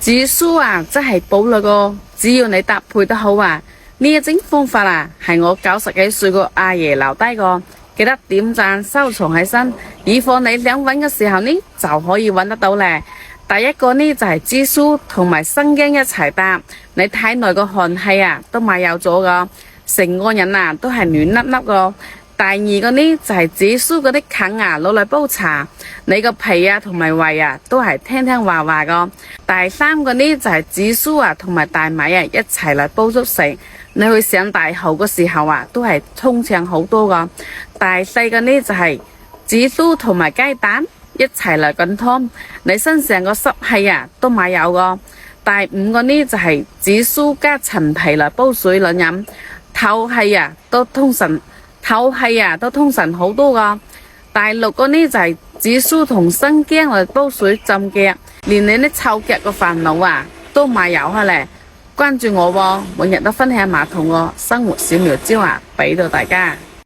紫蘇啊，真係補啦個，只要你搭配得好啊。呢一種方法啊，係我90幾歲個阿爺留低個，記得點讚收藏起身，以防你想揾嘅時候呢，就可以揾得到咧。第一個呢就係紫蘇同埋生薑一齊搭，你體內個寒氣啊都咪有咗噶，成個人啊都係暖粒粒個。第二個呢就係紫蘇嗰啲梗啊攞嚟煲茶，你個脾啊同埋胃啊都係聽聽話話個。第三個呢就係紫蘇啊同埋大米啊一齊嚟煲粥食，你去上大號嘅時候啊都係通暢好多個。第四個呢就係紫蘇同埋雞蛋一齊嚟滾湯，你身上個濕氣啊都咪有個。第五個呢就係紫蘇加陳皮嚟煲水嚟飲，透氣啊都通神。透氣啊都通神好多噶。第六個呢就係紫蘇同生薑嚟煲水浸腳，連你啲臭腳個煩惱啊都咪有下咧。關注我喎，每日都分享埋同我生活小妙招啊，俾到大家。